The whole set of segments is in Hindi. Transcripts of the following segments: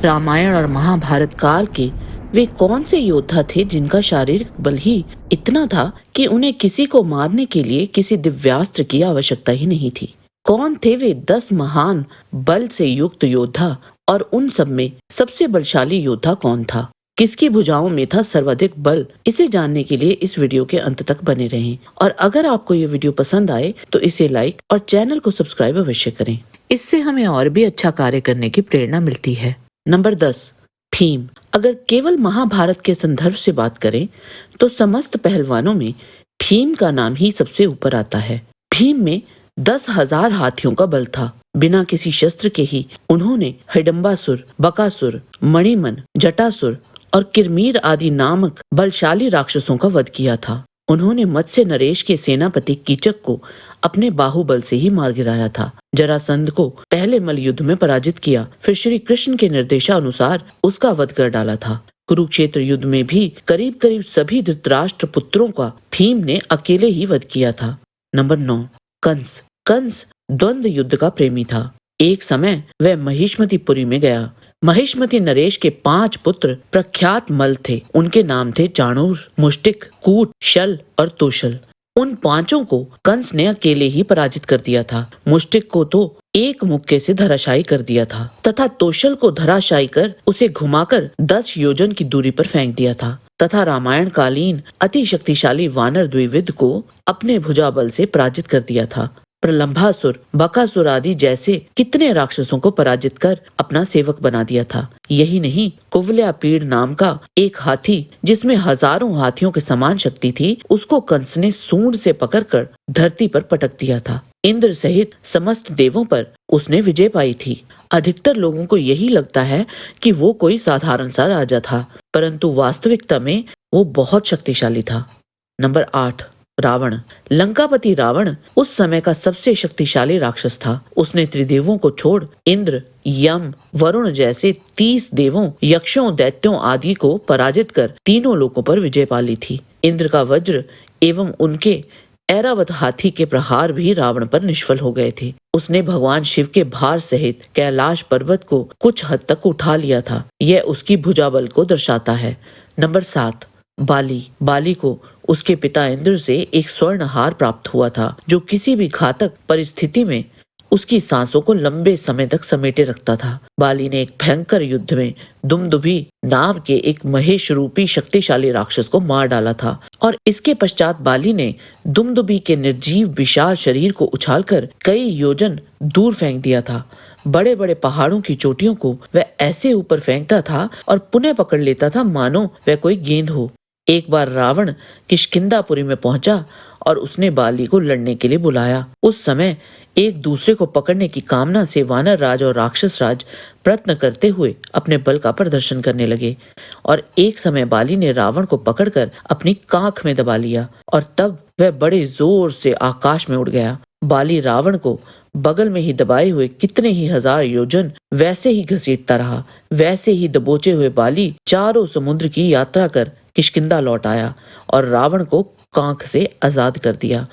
रामायण और महाभारत काल के वे कौन से योद्धा थे जिनका शारीरिक बल ही इतना था कि उन्हें किसी को मारने के लिए किसी दिव्यास्त्र की आवश्यकता ही नहीं थी। कौन थे वे 10 महान बल से युक्त योद्धा और उन सब में सबसे बलशाली योद्धा कौन था? किसकी भुजाओं में था सर्वाधिक बल? इसे जानने के लिए इस वीडियो के अंत तक बने रहें और अगर आपको ये वीडियो पसंद आए तो इसे लाइक और चैनल को सब्सक्राइब अवश्य करें। इससे हमें और भी अच्छा कार्य करने की प्रेरणा मिलती है। नंबर 10, भीम। अगर केवल महाभारत के संदर्भ से बात करें तो समस्त पहलवानों में भीम का नाम ही सबसे ऊपर आता है। भीम में 10,000 हाथियों का बल था। बिना किसी शस्त्र के ही उन्होंने हिडम्बासुर, बकासुर, मणिमन, जटासुर और किरमीर आदि नामक बलशाली राक्षसों का वध किया था। उन्होंने मत्स्य नरेश के सेनापति कीचक को अपने बाहुबल से ही मार गिराया था। जरासंध को पहले मल युद्ध में पराजित किया, फिर श्री कृष्ण के निर्देशानुसार उसका वध कर डाला था। कुरुक्षेत्र युद्ध में भी करीब करीब सभी धृतराष्ट्र पुत्रों का भीम ने अकेले ही वध किया था। नंबर 9, कंस। कंस द्वंद्व युद्ध का प्रेमी था। एक समय वह महिष्मतिपुरी में गया। महिष्मति नरेश के 5 पुत्र प्रख्यात मल्ल थे। उनके नाम थे चाणूर, मुष्टिक, कूट, शल और तोशल। उन 5 को कंस ने अकेले ही पराजित कर दिया था। मुष्टिक को तो एक मुक्के से धराशायी कर दिया था तथा तोशल को धराशायी कर उसे घुमाकर 10 योजन की दूरी पर फेंक दिया था तथा रामायण कालीन अति शक्तिशाली वानर द्विविद को अपने भुजा बल से पराजित कर दिया था। प्रलंभासुर, बकासुर आदि जैसे कितने राक्षसों को पराजित कर अपना सेवक बना दिया था। यही नहीं, कुवलयापीड़ नाम का एक हाथी जिसमें हजारों हाथियों के समान शक्ति थी, उसको कंस ने सूंड से पकड़कर धरती पर पटक दिया था। इंद्र सहित समस्त देवों पर उसने विजय पाई थी। अधिकतर लोगों को यही लगता है कि वो कोई साधारण सा राजा था, परंतु वास्तविकता में वो बहुत शक्तिशाली था। नंबर 8, रावण। लंकापति रावण उस समय का सबसे शक्तिशाली राक्षस था। उसने त्रिदेवों को छोड़ इंद्र, यम, वरुण जैसे 30 देवों, यक्षों, दैत्यों आदि को पराजित कर तीनों लोकों पर विजय पा ली थी। इंद्र का वज्र एवं उनके ऐरावत हाथी के प्रहार भी रावण पर निष्फल हो गए थे। उसने भगवान शिव के भार सहित कैलाश पर्वत को कुछ हद तक उठा लिया था। यह उसकी भुजाबल को दर्शाता है। नंबर 7, बाली। बाली को उसके पिता इंद्र से एक स्वर्ण हार प्राप्त हुआ था जो किसी भी घातक परिस्थिति में उसकी सांसों को लंबे समय तक समेटे रखता था। बाली ने एक भयंकर युद्ध में दुमदुभी नाम के एक महेश रूपी शक्तिशाली राक्षस को मार डाला था और इसके पश्चात बाली ने दुमदुभी के निर्जीव विशाल शरीर को उछालकर कई योजन दूर फेंक दिया था। बड़े बड़े पहाड़ों की चोटियों को वह ऐसे ऊपर फेंकता था और पुनः पकड़ लेता था मानो वह कोई गेंद हो। एक बार रावण किष्किंधापुरी में पहुंचा और उसने बाली को लड़ने के लिए बुलाया। उस समय एक दूसरे को पकड़ने की कामना से वानर राज और राक्षस राज प्रयत्न करते हुए अपने बल का प्रदर्शन करने लगे और एक समय बाली ने रावण को पकड़कर अपनी कांख में दबा लिया और तब वह बड़े जोर से आकाश में उड़ गया। बाली रावण को बगल में ही दबाए हुए कितने ही हजार योजन वैसे ही घसीटता रहा। वैसे ही दबोचे हुए बाली चारों समुद्र की यात्रा कर किष्किंधा लौट आया और रावण को कांख से आजाद कर दिया।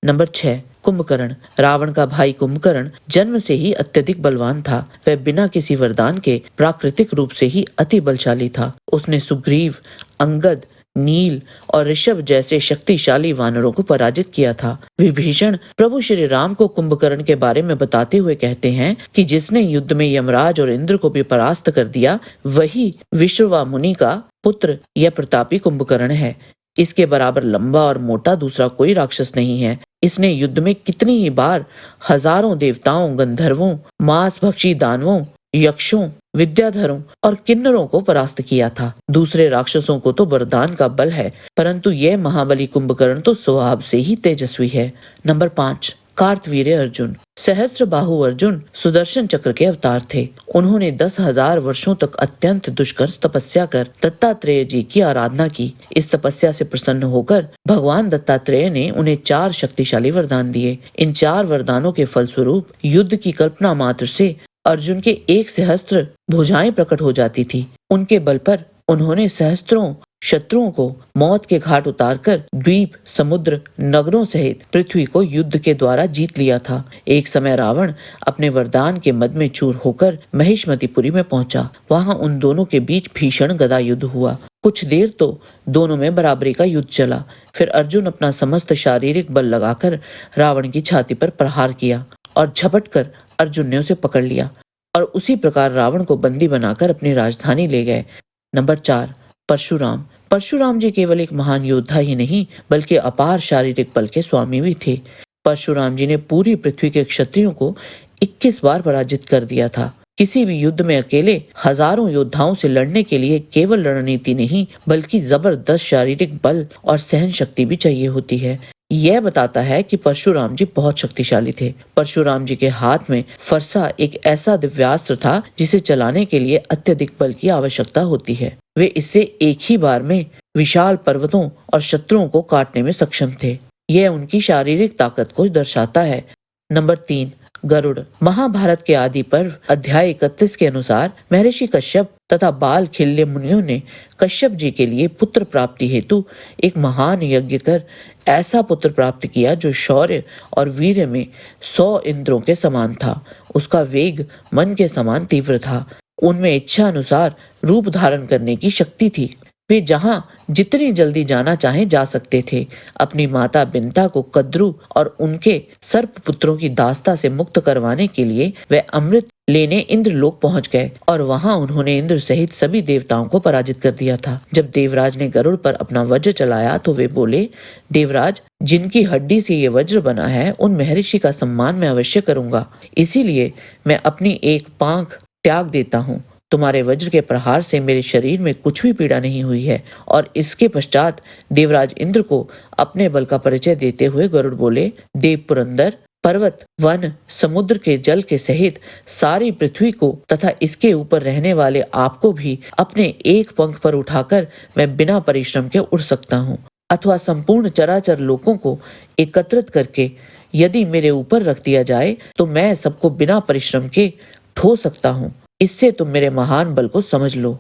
नंबर 6, कुंभकर्ण। रावण का भाई कुंभकर्ण जन्म से ही अत्यधिक बलवान था। वह बिना किसी वरदान के प्राकृतिक रूप से ही अति बलशाली था। उसने सुग्रीव, अंगद, नील और ऋषभ जैसे शक्तिशाली वानरों को पराजित किया था। विभीषण प्रभु श्री राम को कुंभकर्ण के बारे में बताते हुए कहते हैं कि जिसने युद्ध में यमराज और इंद्र को भी परास्त कर दिया वही विश्रवा मुनि का पुत्र या प्रतापी कुंभकर्ण है। इसके बराबर लंबा और मोटा दूसरा कोई राक्षस नहीं है। इसने युद्ध में कितनी ही बार हजारों देवताओं, गंधर्वों, मांस भक्षी दानवों, यक्षों, विद्याधरों और किन्नरों को परास्त किया था। दूसरे राक्षसों को तो वरदान का बल है, परंतु यह महाबली कुंभकर्ण तो स्वभाव से ही तेजस्वी है। नंबर 5, कार्तवीर्य अर्जुन। सहस्त्र बाहु अर्जुन सुदर्शन चक्र के अवतार थे। उन्होंने 10,000 वर्षों तक अत्यंत दुष्कर तपस्या कर दत्तात्रेय जी की आराधना की। इस तपस्या से प्रसन्न होकर भगवान दत्तात्रेय ने उन्हें 4 शक्तिशाली वरदान दिए। इन 4 वरदानों के फलस्वरूप युद्ध की कल्पना मात्र से अर्जुन के 1 सहस्त्र भुजाएं प्रकट हो जाती थी। उनके बल पर उन्होंने सहस्त्रों शत्रुओं को मौत के घाट उतारकर द्वीप, समुद्र, नगरों सहित पृथ्वी को युद्ध के द्वारा जीत लिया था। एक समय रावण अपने वरदान के मद में चूर होकर महिष्मतिपुरी में पहुंचा। वहां उन दोनों के बीच भीषण गदा युद्ध हुआ। कुछ देर तो दोनों में बराबरी का युद्ध चला। फिर अर्जुन अपना समस्त शारीरिक बल लगाकर रावण की छाती पर प्रहार किया और झपट कर अर्जुन ने उसे पकड़ लिया और उसी प्रकार रावण को बंदी बनाकर अपनी राजधानी ले गए। नंबर 4, परशुराम। परशुराम जी केवल एक महान योद्धा ही नहीं बल्कि अपार शारीरिक बल के स्वामी भी थे। परशुराम जी ने पूरी पृथ्वी के क्षत्रियों को 21 बार पराजित कर दिया था। किसी भी युद्ध में अकेले हजारों योद्धाओं से लड़ने के लिए केवल रणनीति नहीं बल्कि जबरदस्त शारीरिक बल और सहन शक्ति भी चाहिए होती है। यह बताता है कि परशुराम जी बहुत शक्तिशाली थे। परशुराम जी के हाथ में फरसा एक ऐसा दिव्यास्त्र था जिसे चलाने के लिए अत्यधिक बल की आवश्यकता होती है। वे इससे एक ही बार में विशाल पर्वतों और शत्रुओं को काटने में सक्षम थे। यह उनकी शारीरिक ताकत को दर्शाता है। नंबर 3, गरुड़। महाभारत के आदि पर्व अध्याय 31 के अनुसार महर्षि कश्यप तथा बाल खिल्य मुनियों ने कश्यप जी के लिए पुत्र प्राप्ति हेतु एक महान यज्ञ कर ऐसा पुत्र प्राप्त किया जो शौर्य और वीर्य में 100 इंद्रों के समान था। उसका वेग मन के समान तीव्र था। उनमें इच्छा अनुसार रूप धारण करने की शक्ति थी। वे जहां जितनी जल्दी जाना चाहे जा सकते थे। अपनी माता बिंता को कद्रु और उनके सर्प पुत्रों की दास्ता से मुक्त करवाने के लिए वे अमृत लेने इंद्रलोक पहुंच गए और वहां उन्होंने इंद्र सहित सभी देवताओं को पराजित कर दिया था। जब देवराज ने गरुड़ पर अपना वज्र चलाया तो वे बोले, देवराज, जिनकी हड्डी से ये वज्र बना है उन महर्षि का सम्मान मैं अवश्य करूंगा, इसीलिए मैं अपनी एक पांख त्याग देता हूँ। तुम्हारे वज्र के प्रहार से मेरे शरीर में कुछ भी पीड़ा नहीं हुई है। और इसके पश्चात देवराज इंद्र को अपने बल का परिचय देते हुए गरुड़ बोले, देव पुरंदर, पर्वत, वन, समुद्र के जल के सहित सारी पृथ्वी को तथा इसके ऊपर रहने वाले आपको भी अपने एक पंख पर उठाकर मैं बिना परिश्रम के उड़ सकता हूँ, अथवा संपूर्ण चराचर लोकों को एकत्रित करके यदि मेरे ऊपर रख दिया जाए तो मैं सबको बिना परिश्रम के ढो सकता हूँ। इससे तुम मेरे महान बल को समझ लो।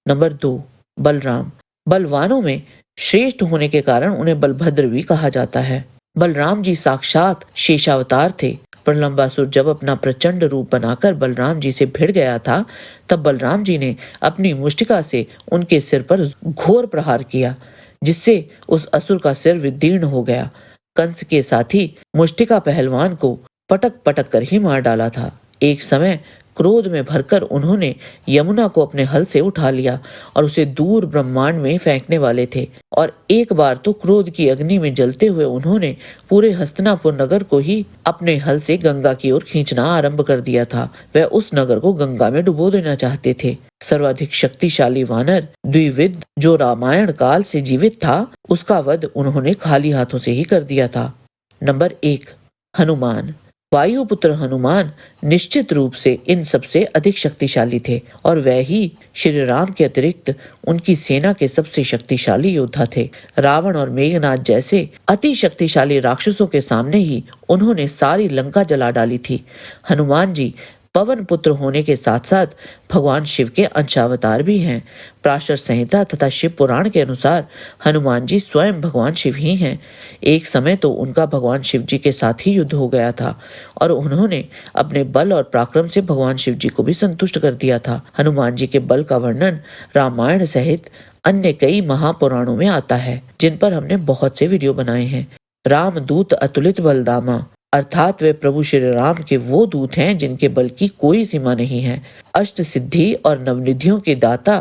नंबर 2, बलराम। बलवानों में श्रेष्ठ होने के कारण उन्हें बलभद्र भी कहा जाता है। बलराम जी साक्षात शेषावतार थे। प्रलंबासुर जब अपना प्रचंड रूप बनाकर बलराम जी से भिड़ गया था तब बलराम जी ने अपनी मुष्टिका से उनके सिर पर घोर प्रहार किया जिससे उस असुर का सिर विदीर्ण हो गया। कंस के साथी मुष्टिका पहलवान को पटक पटक कर ही मार डाला था। एक समय क्रोध में भरकर उन्होंने यमुना को अपने हल से उठा लिया और उसे दूर ब्रह्मांड में फेंकने वाले थे। और एक बार तो क्रोध की अग्नि में जलते हुए उन्होंने पूरे हस्तिनापुर नगर को ही अपने हल से गंगा की ओर खींचना आरंभ कर दिया था। वह उस नगर को गंगा में डुबो देना चाहते थे। सर्वाधिक शक्तिशाली वानर द्विविद जो रामायण काल से जीवित था, उसका वध उन्होंने खाली हाथों से ही कर दिया था। नंबर 1, हनुमान। वायुपुत्र हनुमान निश्चित रूप से इन सबसे अधिक शक्तिशाली थे और वह ही श्री राम के अतिरिक्त उनकी सेना के सबसे शक्तिशाली योद्धा थे। रावण और मेघनाद जैसे अति शक्तिशाली राक्षसों के सामने ही उन्होंने सारी लंका जला डाली थी। हनुमान जी पवन पुत्र होने के साथ साथ भगवान शिव के अंशावतार भी हैं। पराशर संहिता तथा शिव पुराण के अनुसार हनुमान जी स्वयं भगवान शिव ही हैं। एक समय तो उनका भगवान शिव जी के साथ ही युद्ध हो गया था और उन्होंने अपने बल और पराक्रम से भगवान शिव जी को भी संतुष्ट कर दिया था। हनुमान जी के बल का वर्णन रामायण सहित अन्य कई महापुराणों में आता है जिन पर हमने बहुत से वीडियो बनाए हैं। रामदूत अतुलित बलदामा, अर्थात वे प्रभु श्री राम के वो दूत हैं जिनके बल की कोई सीमा नहीं है। अष्ट सिद्धि और नवनिधियों के दाता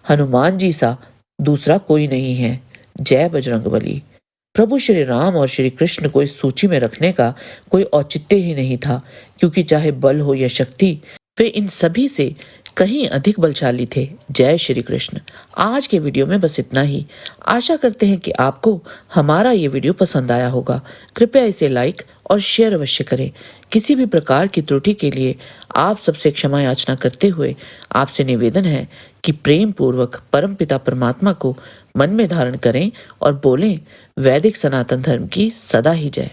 हनुमान जी सा दूसरा कोई नहीं है। जय बजरंगबली। प्रभु श्री राम और श्री कृष्ण को इस सूची में रखने का कोई औचित्य ही नहीं था, क्योंकि चाहे बल हो या शक्ति, वे इन सभी से कहीं अधिक बलशाली थे। जय श्री कृष्ण। आज के वीडियो में बस इतना ही। आशा करते हैं कि आपको हमारा ये वीडियो पसंद आया होगा। कृपया इसे लाइक और शेयर अवश्य करें। किसी भी प्रकार की त्रुटि के लिए आप सबसे क्षमा याचना करते हुए आपसे निवेदन है कि प्रेम पूर्वक परमपिता परमात्मा को मन में धारण करें और बोलें, वैदिक सनातन धर्म की सदा ही जय।